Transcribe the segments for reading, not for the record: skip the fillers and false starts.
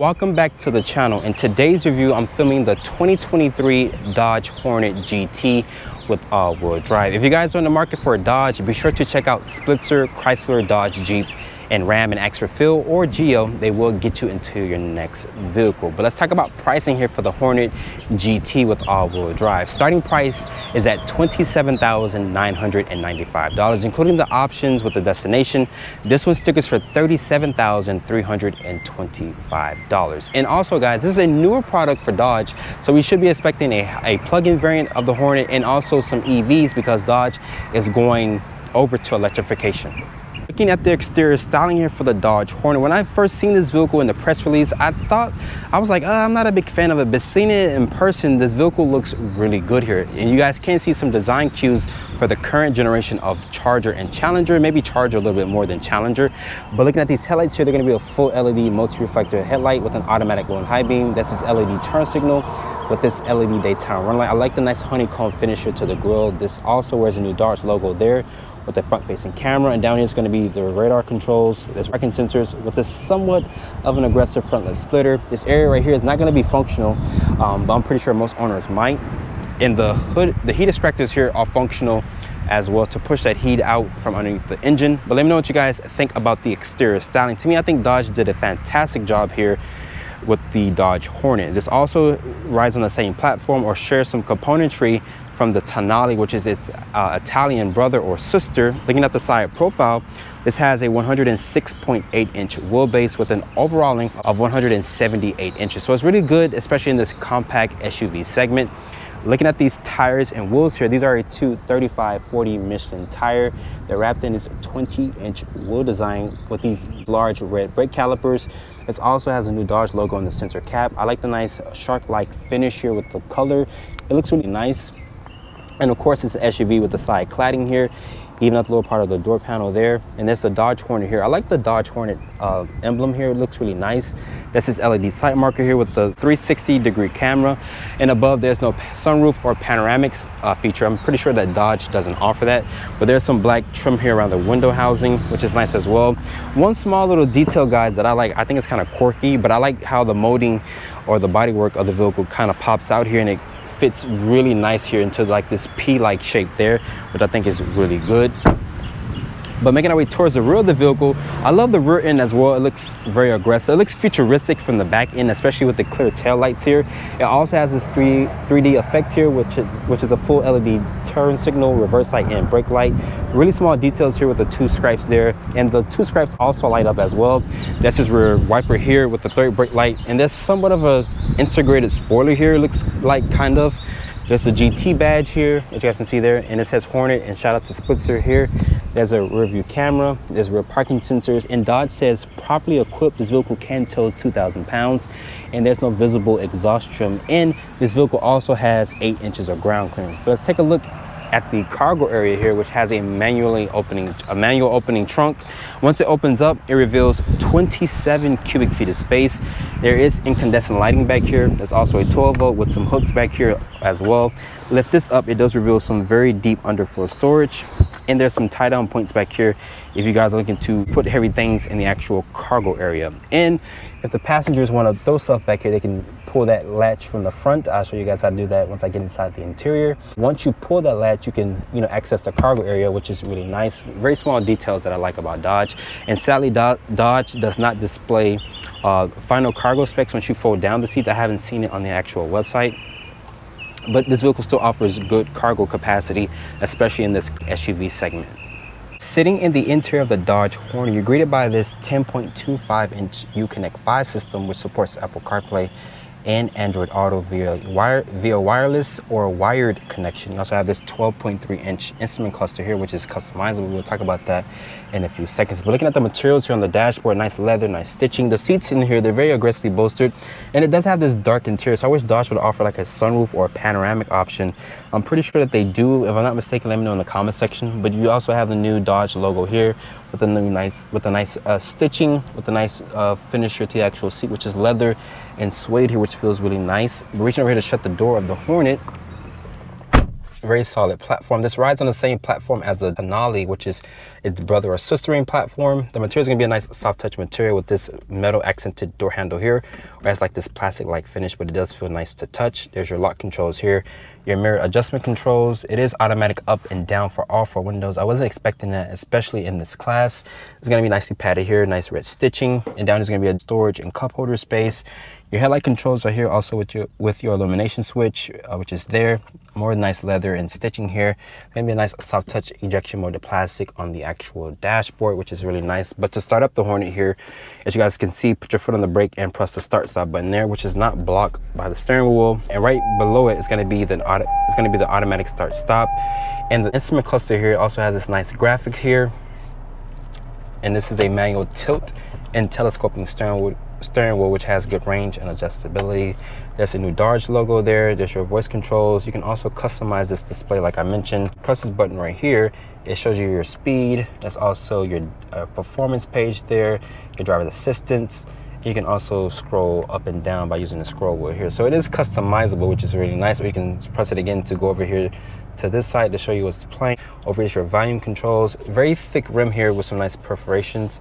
Welcome back to the channel. In today's review, I'm filming the 2023 Dodge Hornet GT with all-wheel drive. If you guys are in the market for a Dodge, be sure to check out Spitzer, Chrysler, Dodge, Jeep, and Ram and ask for Phil or Geo. They will get you into your next vehicle. But let's talk about pricing here for the Hornet GT with all-wheel drive. Starting price is at $27,995, including the options with the destination. This one stickers for $37,325. And also, guys, this is a newer product for Dodge, so we should be expecting a plug-in variant of the Hornet and also some EVs because Dodge is going over to electrification. Looking at the exterior styling here for the Dodge Hornet, when I first seen this vehicle in the press release, I was like, I'm not a big fan of it, but seeing it in person, this vehicle looks really good here. And you guys can see some design cues for the current generation of Charger and Challenger, maybe Charger a little bit more than Challenger. But looking at these headlights here, they're gonna be a full LED multi-reflector headlight with an automatic low and high beam. This is LED turn signal with this LED daytime run light. I like the nice honeycomb finisher to the grille. This also wears a new Dodge logo there with the front-facing camera, and down here is going to be the radar controls. There's parking sensors with this somewhat of an aggressive front lip splitter. This area right here is not going to be functional, but I'm pretty sure most owners might. In the hood, the heat extractors here are functional as well to push that heat out from underneath the engine. But let me know what you guys think about the exterior styling. To me, I think Dodge did a fantastic job here with the Dodge Hornet. This also rides on the same platform or shares some componentry from the Tonale, which is its Italian brother or sister. Looking at the side profile, this has a 106.8-inch wheelbase with an overall length of 178 inches. So it's really good, especially in this compact SUV segment. Looking at these tires and wheels here, these are a 235/40 Michelin tire. They're wrapped in this 20-inch wheel design with these large red brake calipers. This also has a new Dodge logo on the center cap. I like the nice shark-like finish here with the color. It looks really nice. And of course, it's an SUV with the side cladding here, even up the lower part of the door panel there. And there's the Dodge Hornet here. I like the Dodge Hornet emblem here. It looks really nice. This is LED sight marker here with the 360-degree camera. And above, there's no sunroof or panoramics feature. I'm pretty sure that Dodge doesn't offer that. But there's some black trim here around the window housing, which is nice as well. One small little detail, guys, that I like, I think it's kind of quirky, but I like how the molding or the bodywork of the vehicle kind of pops out here, and it fits really nice here into like this P-like shape there, which I think is really good. But making our way towards the rear of the vehicle, I love the rear end as well. It looks very aggressive. It looks futuristic from the back end, especially with the clear tail lights here. It also has this 3D effect here, which is a full LED turn signal, reverse light, and brake light. Really small details here with the two stripes there, and the two stripes also light up as well. That's his rear wiper here with the third brake light, and there's somewhat of a integrated spoiler here. It looks like kind of. There's the GT badge here, as you guys can see there, and it says Hornet, and shout out to Spitzer here. There's a rear view camera, there's rear parking sensors, and Dodge says properly equipped, this vehicle can tow 2,000 pounds, and there's no visible exhaust trim, and this vehicle also has 8 inches of ground clearance. But let's take a look at the cargo area here, which has a manual opening trunk. Once it opens up, it reveals 27 cubic feet of space. There is incandescent lighting back here. There's also a 12-volt with some hooks back here as well. Lift this up, it does reveal some very deep underfloor storage, and there's some tie down points back here if you guys are looking to put heavy things in the actual cargo area. And if the passengers want to throw stuff back here, they can pull that latch from the front. I'll show you guys how to do that once I get inside the interior. Once you pull that latch, you can access the cargo area, which is really nice. Very small details that I like about Dodge. And sadly, Dodge does not display final cargo specs once you fold down the seats. I haven't seen it on the actual website, but this vehicle still offers good cargo capacity, especially in this SUV segment. Sitting in the interior of the Dodge Hornet, you're greeted by this 10.25-inch Uconnect 5 system, which supports Apple CarPlay and Android Auto via wireless or wired connection. You also have this 12.3-inch instrument cluster here, which is customizable. We'll talk about that in a few seconds. But looking at the materials here on the dashboard, nice leather, nice stitching. The seats in here, they're very aggressively bolstered, and it does have this dark interior. So I wish Dodge would offer like a sunroof or a panoramic option. I'm pretty sure that they do. If I'm not mistaken, let me know in the comment section. But you also have the new Dodge logo here with the nice stitching, with the nice finish here to the actual seat, which is leather and suede here, which feels really nice. But reaching over here to shut the door of the Hornet, very solid platform. This rides on the same platform as the Tonale, which is its brother or sistering platform. The material is going to be a nice soft touch material with this metal accented door handle here. It has like this plastic-like finish, but it does feel nice to touch. There's your lock controls here, your mirror adjustment controls. It is automatic up and down for all four windows. I wasn't expecting that, especially in this class. It's gonna be nicely padded here, nice red stitching, and down is gonna be a storage and cup holder space. Your headlight controls are here also with your illumination switch, which is there. More nice leather and stitching here. Gonna be a nice soft touch ejection molded plastic on the actual dashboard, which is really nice. But to start up the Hornet here, as you guys can see, put your foot on the brake and press the start stop button there, which is not blocked by the steering wheel. And right below it is gonna be the automatic start stop. And the instrument cluster here also has this nice graphic here. And this is a manual tilt and telescoping steering wheel, which has good range and adjustability. There's a new Dodge logo there. There's your voice controls. You can also customize this display like I mentioned. Press this button right here. It shows you your speed. There's also your performance page there, your driver's assistance. You can also scroll up and down by using the scroll wheel here. So it is customizable, which is really nice. Or you can press it again to go over here to this side to show you what's playing. Over here's your volume controls. Very thick rim here with some nice perforations,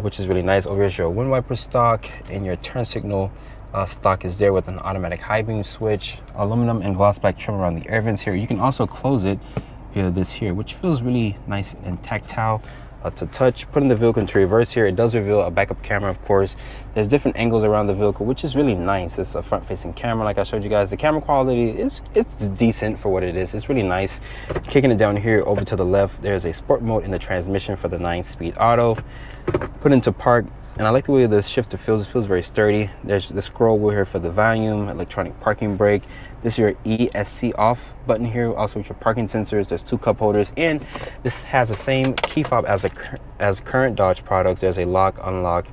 which is really nice. Over here's your wind wiper stock, and your turn signal stock is there with an automatic high beam switch. Aluminum and gloss black trim around the air vents here. You can also close it via this here, which feels really nice and tactile to touch. Putting the vehicle into reverse here, it does reveal a backup camera, of course. There's different angles around the vehicle, which is really nice. It's a front facing camera like I showed you guys. The camera quality it's decent for what it is. It's really nice. Kicking it down here over to the left, there's a sport mode in the transmission for the 9-speed auto. Put into park, and I like the way the shifter feels. It feels very sturdy. There's the scroll wheel here for the volume, electronic parking brake. This is your ESC off button here, also with your parking sensors. There's 2 cup holders, and this has the same key fob as current Dodge products. There's a lock, unlock,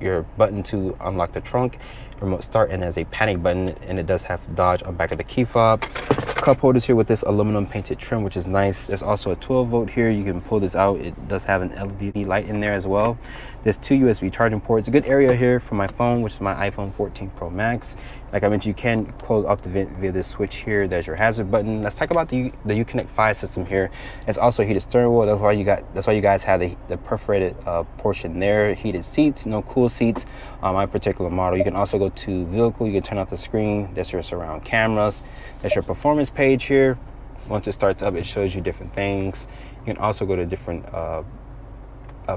your button to unlock the trunk, remote start, and there's a panic button, and it does have Dodge on back of the key fob. Cup holders here with this aluminum painted trim, which is nice. There's also a 12 volt here. You can pull this out. It does have an LED light in there as well. There's 2 USB charging ports. A good area here for my phone, which is my iPhone 14 Pro Max. Like I mentioned, you can close off the vent via this switch here. There's your hazard button. Let's talk about the Uconnect 5 system here. It's also a heated steering wheel. That's why you guys have the perforated portion there. Heated seats, no cool seats on my particular model. You can also go to vehicle. You can turn off the screen. There's your surround cameras. There's your performance page here. Once it starts up, it shows you different things. You can also go to different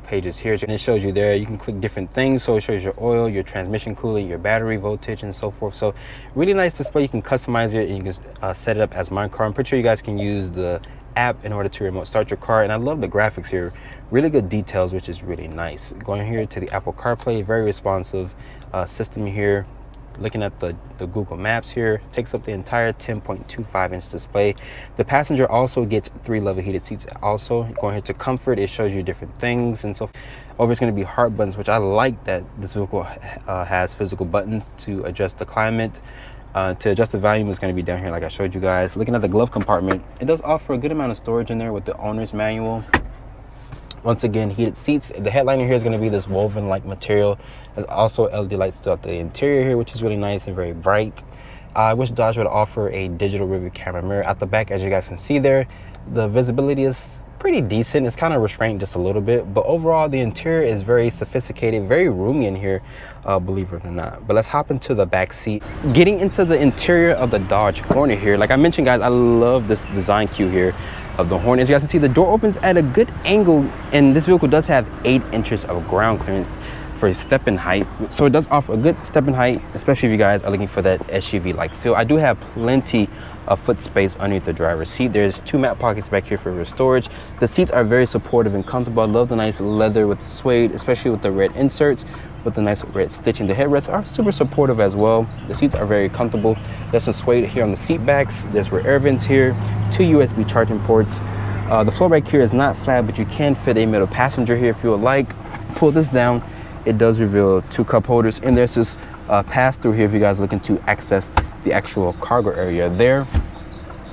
pages here, and it shows you there. You can click different things, so it shows your oil, your transmission cooling, your battery voltage, and so forth. So really nice display. You can customize it, and you can set it up as my car. I'm pretty sure you guys can use the app in order to remote start your car. And I love the graphics here, really good details, which is really nice. Going here to the Apple CarPlay, very responsive system here. Looking at the Google Maps here, takes up the entire 10.25-inch display. The passenger also gets 3 level heated seats. Also going here to comfort, it shows you different things, and so over it's going to be hard buttons, which I like that this vehicle has physical buttons to adjust the climate. To adjust the volume is going to be down here like I showed you guys. Looking at the glove compartment, it does offer a good amount of storage in there with the owner's manual. Once again, heated seats. The headliner here is going to be this woven-like material. There's also LED lights throughout the interior here, which is really nice and very bright. I wish Dodge would offer a digital rearview camera mirror at the back. As you guys can see there, the visibility is pretty decent. It's kind of restrained just a little bit, but overall the interior is very sophisticated, very roomy in here, believe it or not. But let's hop into the back seat. Getting into the interior of the Dodge Hornet here, like I mentioned, guys, I love this design cue here of the Hornet. As you guys can see, the door opens at a good angle, and this vehicle does have 8 inches of ground clearance for step-in height, so it does offer a good step-in height, especially if you guys are looking for that SUV-like feel. I do have plenty of foot space underneath the driver's seat. There's 2 mat pockets back here for storage. The seats are very supportive and comfortable. I love the nice leather with the suede, especially with the red inserts with the nice red stitching. The headrests are super supportive as well. The seats are very comfortable. There's some suede here on the seat backs. There's rear air vents here, 2 USB charging ports. The floor back here is not flat, but you can fit a middle passenger here if you would like. Pull this down, it does reveal 2 cup holders, and there's this pass through here if you guys are looking to access the actual cargo area there.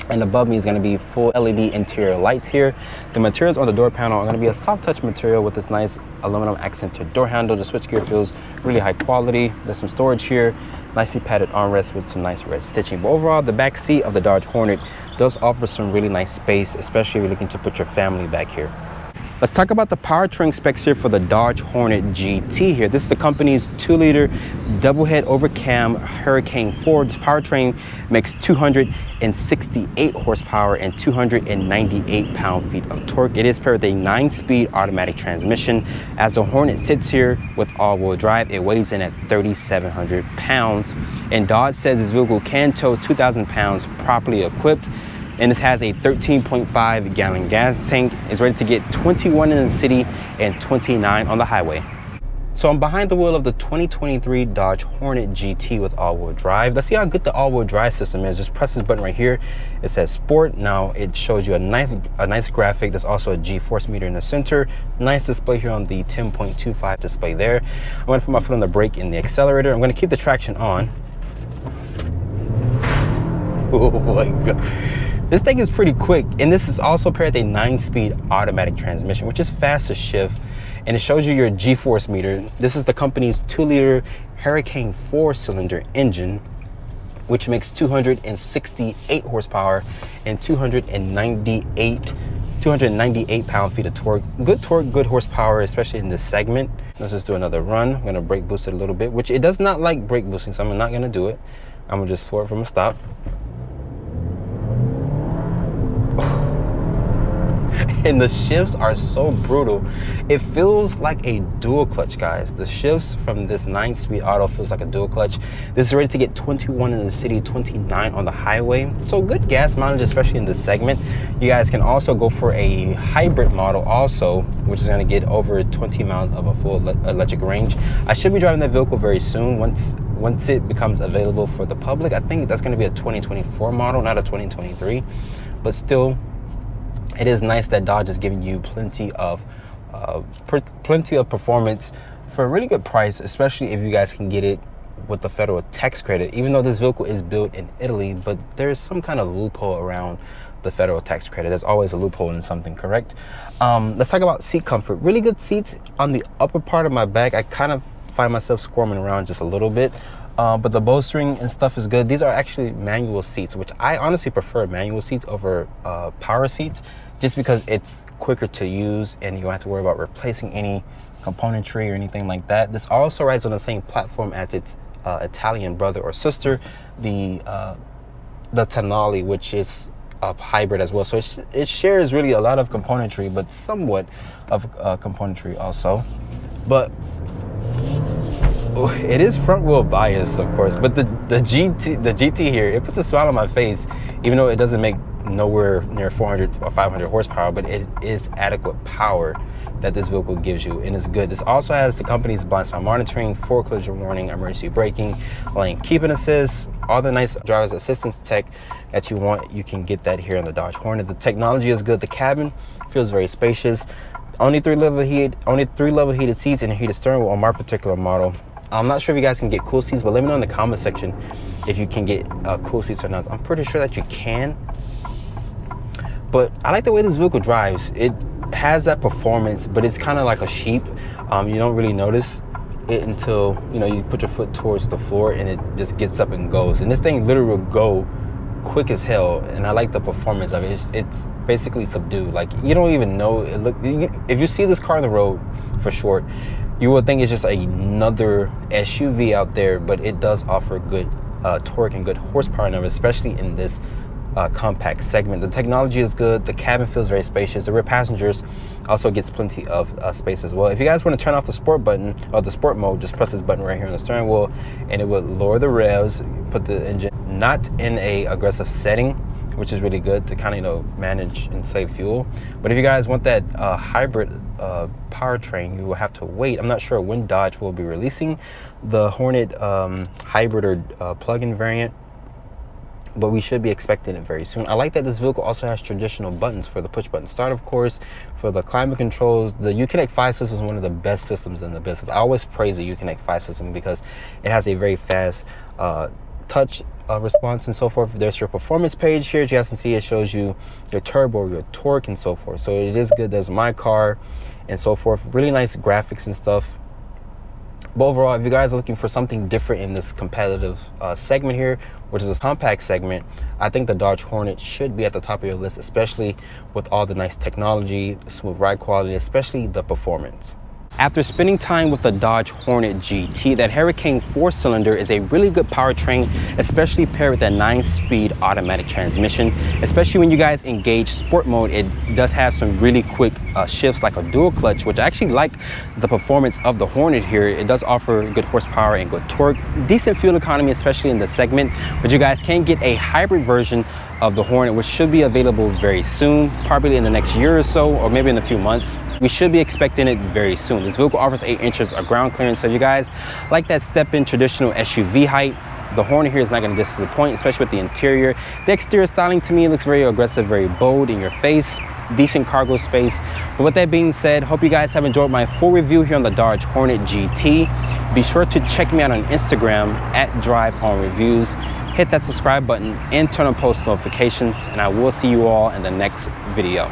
And above me is going to be full LED interior lights here. The materials on the door panel are going to be a soft touch material with this nice aluminum accented door handle. The switchgear feels really high quality. There's some storage here, nicely padded armrests with some nice red stitching. But overall, the back seat of the Dodge Hornet does offer some really nice space, especially if you're looking to put your family back here. Let's talk about the powertrain specs here for the Dodge Hornet GT here. This is the company's 2-liter double head over cam Hurricane 4. This powertrain makes 268 horsepower and 298 pound-feet of torque. It is paired with a 9-speed automatic transmission. As the Hornet sits here with all-wheel drive, it weighs in at 3,700 pounds. And Dodge says this vehicle can tow 2,000 pounds properly equipped. And this has a 13.5 gallon gas tank. It's ready to get 21 in the city and 29 on the highway. So I'm behind the wheel of the 2023 Dodge Hornet GT with all-wheel drive. Let's see how good the all-wheel drive system is. Just press this button right here. It says Sport. Now it shows you a nice graphic. There's also a G-force meter in the center. Nice display here on the 10.25 display there. I'm gonna put my foot on the brake and the accelerator. I'm gonna keep the traction on. Oh my God. This thing is pretty quick, and this is also paired with a 9-speed automatic transmission, which is fast to shift, and it shows you your G-force meter. This is the company's 2-liter Hurricane 4-cylinder engine, which makes 268 horsepower and 298 pound-feet of torque. Good torque, good horsepower, especially in this segment. Let's just do another run. I'm gonna brake boost it a little bit, which it does not like brake boosting, so I'm not gonna do it. I'm gonna just floor it from a stop. And the shifts are so brutal. It feels like a dual clutch, guys. The shifts from this 9-speed auto feels like a dual clutch. This is ready to get 21 in the city, 29 on the highway. So good gas mileage, especially in this segment. You guys can also go for a hybrid model also, which is gonna get over 20 miles of a full electric range. I should be driving that vehicle very soon once it becomes available for the public. I think that's gonna be a 2024 model, not a 2023, but still, it is nice that Dodge is giving you plenty of performance for a really good price, especially if you guys can get it with the federal tax credit. Even though this vehicle is built in Italy, but there's some kind of loophole around the federal tax credit. There's always a loophole in something, correct? Let's talk about seat comfort. Really good seats on the upper part of my back. I kind of find myself squirming around just a little bit. But the bolstering and stuff is good. These are actually manual seats, which I honestly prefer manual seats over power seats, just because it's quicker to use and you don't have to worry about replacing any componentry or anything like that. This also rides on the same platform as its Italian brother or sister, the Tonale, which is a hybrid as well. So it shares really a lot of componentry, but somewhat of componentry also. But it is front wheel bias, of course, but the GT here, it puts a smile on my face, even though it doesn't make nowhere near 400 or 500 horsepower, but it is adequate power that this vehicle gives you, and it's good. This also has the company's blind spot monitoring, forward collision warning, emergency braking, lane keeping assist, all the nice driver's assistance tech that you want. You can get that here in the Dodge Hornet. The technology is good. The cabin feels very spacious. Only three level heated seats and a heated steering wheel on my particular model. I'm not sure if you guys can get cool seats, but let me know in the comment section if you can get cool seats or not. I'm pretty sure that you can. But I like the way this vehicle drives. It has that performance, but it's kind of like a sheep. You don't really notice it until you put your foot towards the floor and it just gets up and goes. And this thing literally will go quick as hell. And I like the performance of it. It's basically subdued. Like, you don't even know it. If you see this car on the road for short, you would think it's just another SUV out there, but it does offer good torque and good horsepower numbers, especially in this compact segment. The technology is good. The cabin feels very spacious. The rear passengers also gets plenty of space as well. If you guys want to turn off the sport button or the sport mode, just press this button right here on the steering wheel, and it would lower the revs, put the engine not in a aggressive setting, which is really good to kind of manage and save fuel. But if you guys want that hybrid powertrain, you will have to wait. I'm not sure when Dodge will be releasing the Hornet hybrid or plug-in variant, but we should be expecting it very soon. I like that this vehicle also has traditional buttons for the push button start, of course, for the climate controls. The Uconnect 5 system is one of the best systems in the business. I always praise the Uconnect 5 system because it has a very fast touch response and so forth. There's your performance page here. As you guys can see, it shows you your turbo, your torque, and so forth. So it is good. There's my car and so forth. Really nice graphics and stuff. But overall, if you guys are looking for something different in this competitive segment here, which is a compact segment, I think the Dodge Hornet should be at the top of your list, especially with all the nice technology, the smooth ride quality, especially the performance. After spending time with the Dodge Hornet GT, that Hurricane 4-cylinder is a really good powertrain, especially paired with that 9-speed automatic transmission. Especially when you guys engage sport mode, it does have some really quick shifts like a dual clutch, which I actually like the performance of the Hornet here. It does offer good horsepower and good torque, decent fuel economy, especially in the segment. But you guys can get a hybrid version of the Hornet, which should be available very soon, probably in the next year or so, or maybe in a few months. We should be expecting it very soon. This vehicle offers 8 inches of ground clearance, so you guys like that step-in traditional SUV height, the Hornet here is not going to disappoint, especially with the interior. The exterior styling to me looks very aggressive, very bold in your face, decent cargo space. But with that being said, hope you guys have enjoyed my full review here on the Dodge Hornet GT. Be sure to check me out on Instagram at DriveHomeReviews. Hit that subscribe button and turn on post notifications, and I will see you all in the next video.